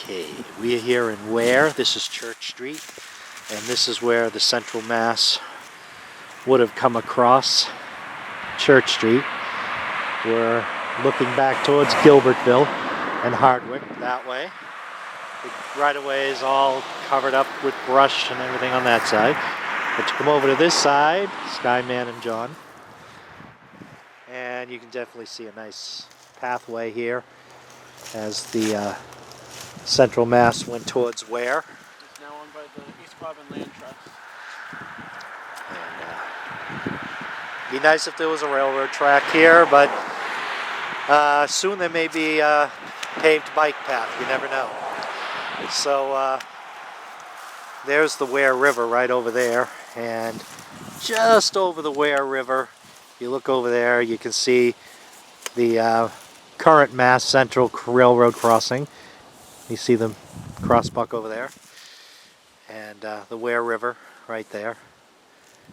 Okay, we are here in Ware. This is Church Street, and this is where the Central Mass would have come across Church Street. We're looking back towards Gilbertville and Hardwick that way. The right-of-way is all covered up with brush and everything on that side. But you come over to this side, Skyman and John, and you can definitely see a nice pathway here as the Central Mass went towards Ware. It's now owned by the East Quabbin Land Trust. And be nice if there was a railroad track here, but soon there may be a paved bike path. You never know. So there's the Ware River right over there, and just over the Ware River, you look over there, you can see the current Mass Central Railroad crossing. You see the crossbuck over there, and the Ware River right there,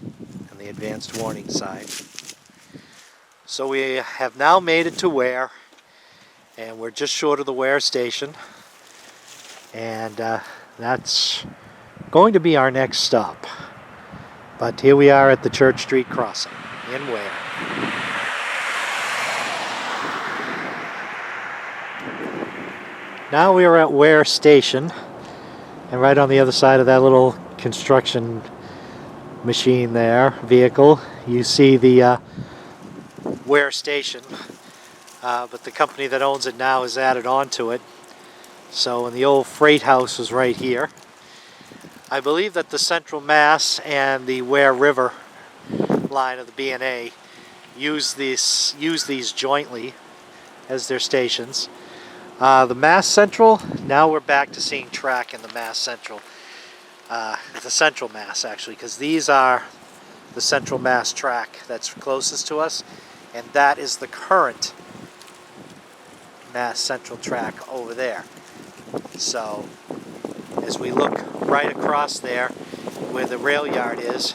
and the advanced warning sign. So we have now made it to Ware, and we're just short of the Ware station, and that's going to be our next stop. But here we are at the Church Street crossing in Ware. Now we are at Ware Station, and right on the other side of that little construction machine there, vehicle, you see the Ware Station, but the company that owns it now has added on to it. So, and the old freight house was right here. I believe that the Central Mass and the Ware River line of the B&A use these jointly as their stations. The Mass Central, now we're back to seeing track in the Mass Central. The Central Mass, actually, because these are the Central Mass track that's closest to us, and that is the current Mass Central track over there. So, as we look right across there, where the rail yard is,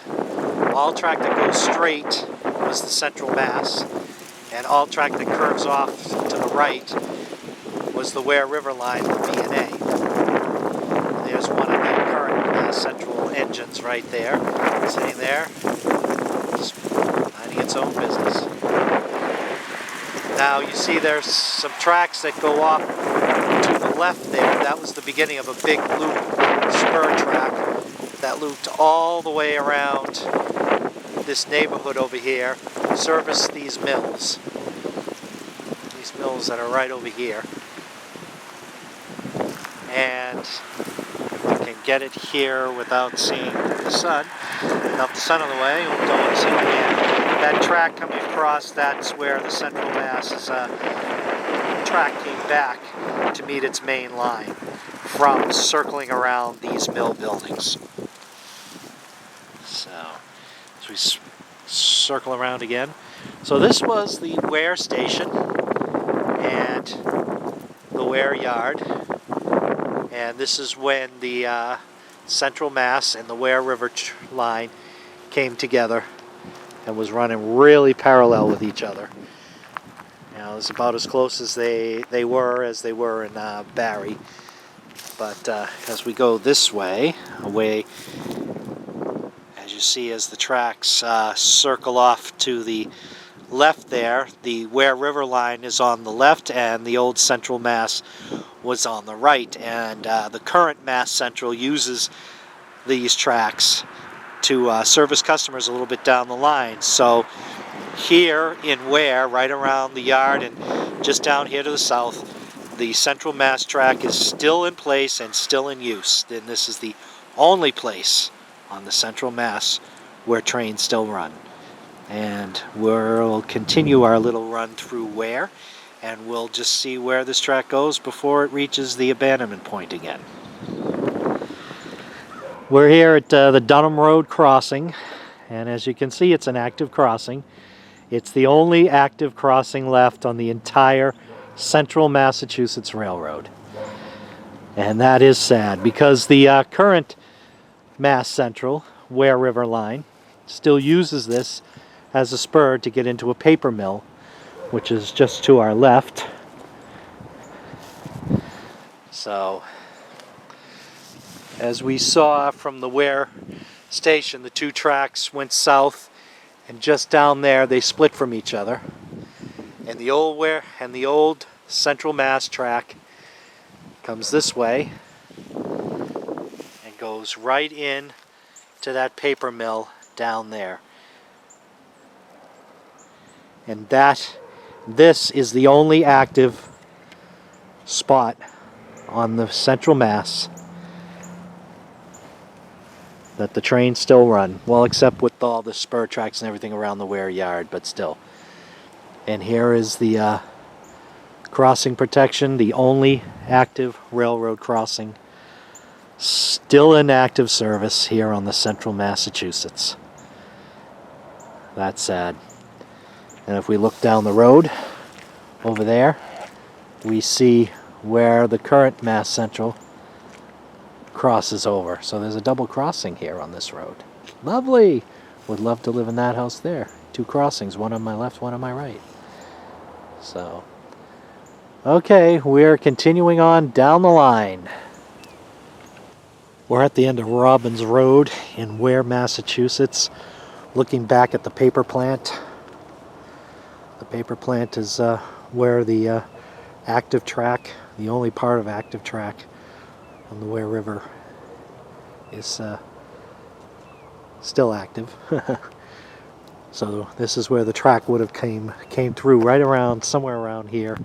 all track that goes straight was the Central Mass, and all track that curves off to the right was the Ware River line of the B&A. There's one of the current Central engines right there, sitting there, just minding its own business. Now you see there's some tracks that go off to the left there. That was the beginning of a big loop spur track that looped all the way around this neighborhood over here, serviced these mills. These mills that are right over here. And you can get it here without seeing the sun. Without the sun on the way, you don't want to see it again. That track coming across, that's where the Central Mass is tracking back to meet its main line from circling around these mill buildings. So, as we circle around again. So this was the Ware Station and the Ware Yard. And this is when the Central Mass and the Ware River line came together and was running really parallel with each other. Now, it's about as close as they were in Barry. But as we go this way, away, as you see as the tracks circle off to the left there, the Ware River line is on the left and the old Central Mass was on the right, and the current Mass Central uses these tracks to service customers a little bit down the line. So here in Ware, right around the yard and just down here to the south, the Central Mass track is still in place and still in use. And this is the only place on the Central Mass where trains still run. And we'll continue our little run through Ware, and we'll just see where this track goes before it reaches the abandonment point again. We're here at the Dunham Road crossing, and as you can see, it's an active crossing. It's the only active crossing left on the entire Central Massachusetts Railroad. And that is sad, because the current Mass Central Ware River line still uses this as a spur to get into a paper mill, which is just to our left. So As we saw from the Ware station, the two tracks went south, and just down there they split from each other. And the old Ware and the old Central Mass track comes this way and goes right in to that paper mill down there. And this is the only active spot on the Central Mass that the trains still run. Well, except with all the spur tracks and everything around the Ware yard, but still. And here is the crossing protection, the only active railroad crossing still in active service here on the Central Massachusetts. That's sad. And if we look down the road over there, we see where the current Mass Central crosses over. So there's a double crossing here on this road. Lovely! Would love to live in that house there. Two crossings, one on my left, one on my right. So, okay, we're continuing on down the line. We're at the end of Robbins Road in Ware, Massachusetts, looking back at the paper plant. The paper plant is where the active track, the only part of active track on the Ware River, is still active. So this is where the track would have came through, right around, somewhere around here,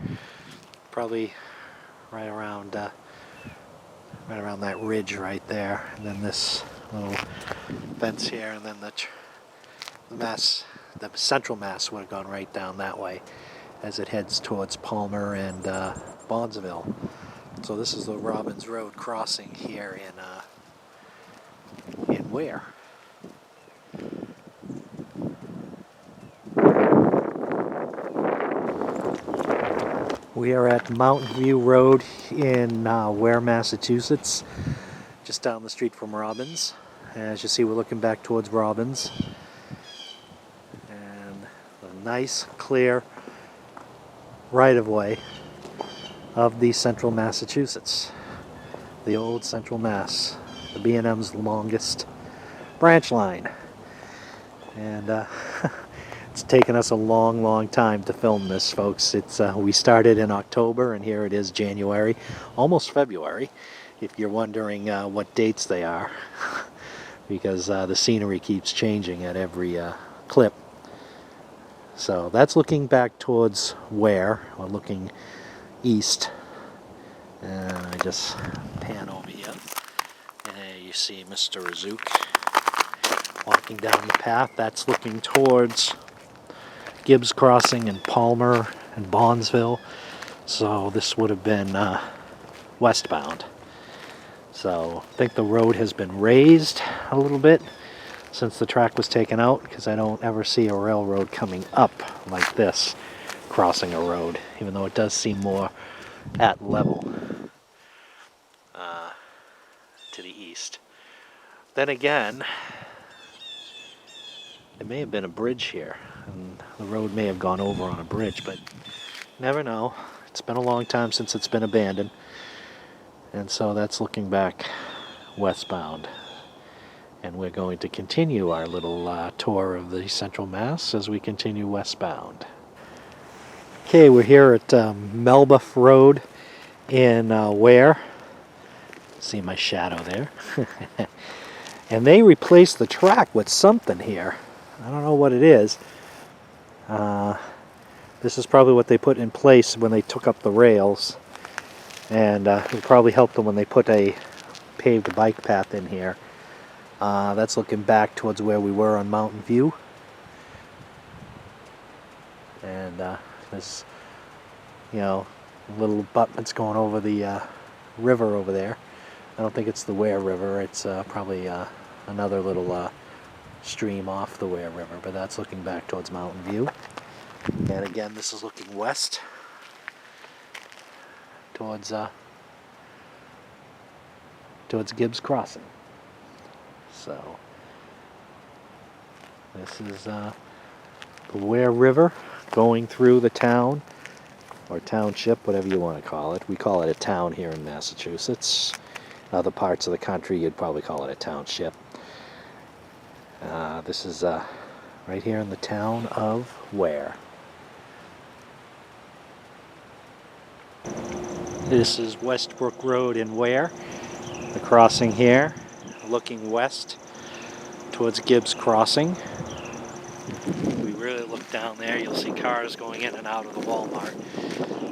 probably right around that ridge right there, and then this little fence here, and then the Central Mass would have gone right down that way as it heads towards Palmer and Bondsville. So this is the Robbins Road crossing here in Ware. We are at Mountain View Road in Ware, Massachusetts, just down the street from Robbins. As you see, we're looking back towards Robbins. And a nice, clear right-of-way of the Central Massachusetts. The old Central Mass, the B&M's longest branch line. And it's taken us a long time to film this, folks. We started in October, and here it is January, almost February, if you're wondering what dates they are, because the scenery keeps changing at every clip. So that's looking back towards Ware, or looking east. And I just pan over here, and there you see Mr. Azook walking down the path. That's looking towards Gibbs Crossing and Palmer and Bondsville. So this would have been westbound. So I think the road has been raised a little bit since the track was taken out, because I don't ever see a railroad coming up like this, crossing a road, even though it does seem more at level to the east. Then again, there may have been a bridge here, and the road may have gone over on a bridge, but never know. It's been a long time since it's been abandoned, and so that's looking back westbound. And we're going to continue our little tour of the Central Mass as we continue westbound. Okay, we're here at Westbrook Road in Ware. See my shadow there. And they replaced the track with something here. I don't know what it is. This is probably what they put in place when they took up the rails. And it probably helped them when they put a paved bike path in here. That's looking back towards where we were on Mountain View. And there's, little abutments going over the river over there. I don't think it's the Ware River. It's probably another little stream off the Ware River, but that's looking back towards Mountain View. And again, this is looking west towards Gibbs Crossing. So this is the Ware River going through the town, or township, whatever you want to call it. We call it a town here in Massachusetts. other parts of the country, you'd probably call it a township. This is right here in the town of Ware. This is Westbrook Road in Ware. The crossing here, looking west towards Gibbs Crossing. If we really look down there, you'll see cars going in and out of the Walmart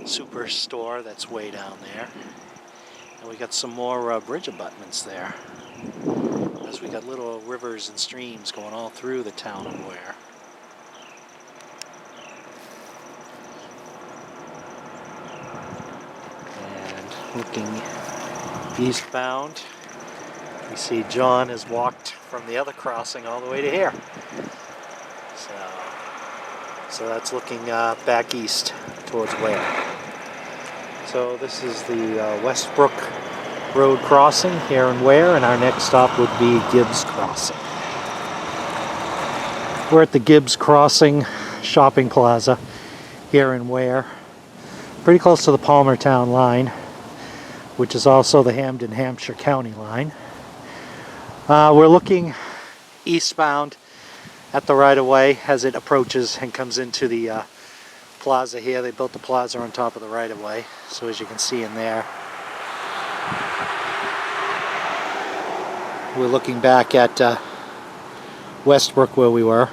superstore that's way down there. And we got some more bridge abutments there, as we got little rivers and streams going all through the town of Ware. And looking eastbound, we see John has walked from the other crossing all the way to here. So that's looking back east towards Ware. So this is the Westbrook Road crossing here in Ware, and our next stop would be Gibbs Crossing. We're at the Gibbs Crossing shopping plaza here in Ware, pretty close to the Palmertown line, which is also the Hamden, Hampshire County line. We're looking eastbound at the right-of-way as it approaches and comes into the plaza here. They built the plaza on top of the right-of-way, so as you can see in there, we're looking back at Westbrook where we were,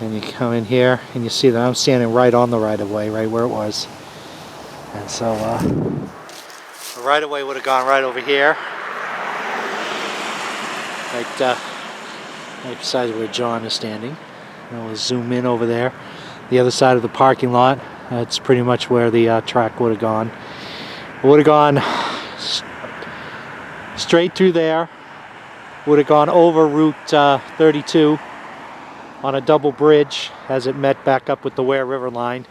and you come in here and you see that I'm standing right on the right-of-way, right where it was. And so the right-of-way would have gone right over here, right beside where John is standing. And we'll zoom in over there. The other side of the parking lot, that's pretty much where the track would have gone. It would have gone straight through there, would have gone over Route 32 on a double bridge as it met back up with the Ware River line.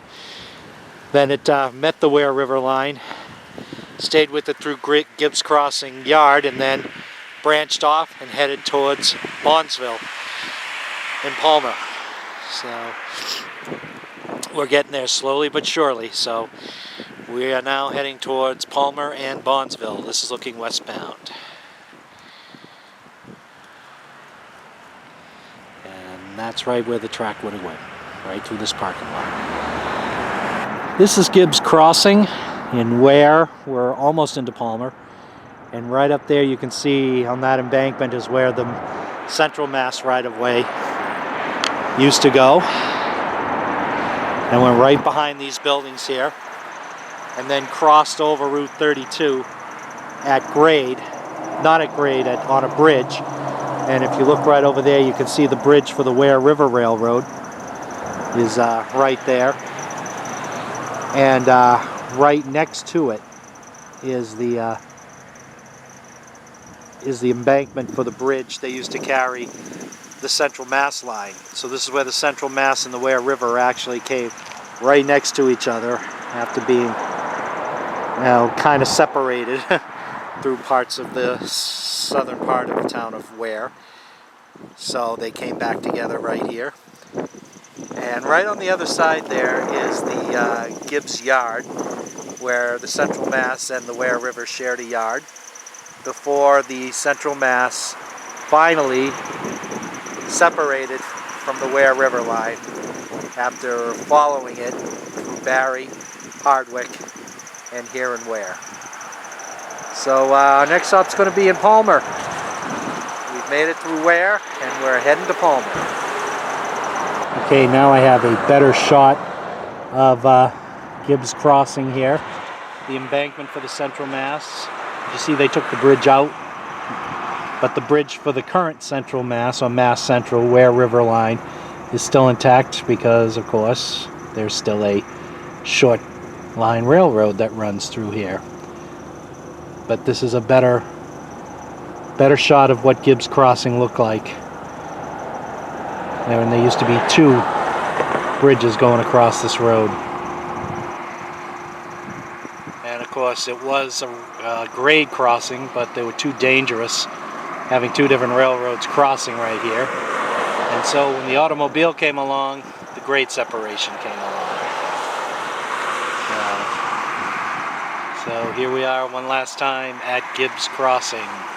Then it met the Ware River line, stayed with it through Gibbs Crossing Yard, and then branched off and headed towards Bondsville in Palmer. So we're getting there slowly but surely. So we are now heading towards Palmer and Bondsville. This is looking westbound. And that's right where the track would have went, right through this parking lot. This is Gibbs Crossing in Ware. We're almost into Palmer. And right up there you can see on that embankment is where the Central Mass right-of-way used to go. And went right behind these buildings here. And then crossed over Route 32 at grade, not at grade, on a bridge. And if you look right over there, you can see the bridge for the Ware River Railroad is right there. And right next to it is the embankment for the bridge they used to carry the Central Mass line. So this is where the Central Mass and the Ware River actually came right next to each other after being, kind of separated through parts of the southern part of the town of Ware. So they came back together right here. And right on the other side there is the Gibbs Yard, where the Central Mass and the Ware River shared a yard, before the Central Mass finally separated from the Ware River line after following it through Barry, Hardwick, and here in Ware. So our next stop's going to be in Palmer. We've made it through Ware and we're heading to Palmer. Okay, now I have a better shot of Gibbs Crossing here. The embankment for the Central Mass. You see they took the bridge out, but the bridge for the current Central Mass, or Mass Central Ware River line, is still intact because, of course, there's still a short line railroad that runs through here. But this is a better shot of what Gibbs Crossing looked like. And there used to be two bridges going across this road. And of course it was a grade crossing, but they were too dangerous having two different railroads crossing right here. And so when the automobile came along, the grade separation came along. So here we are one last time at Gibbs Crossing.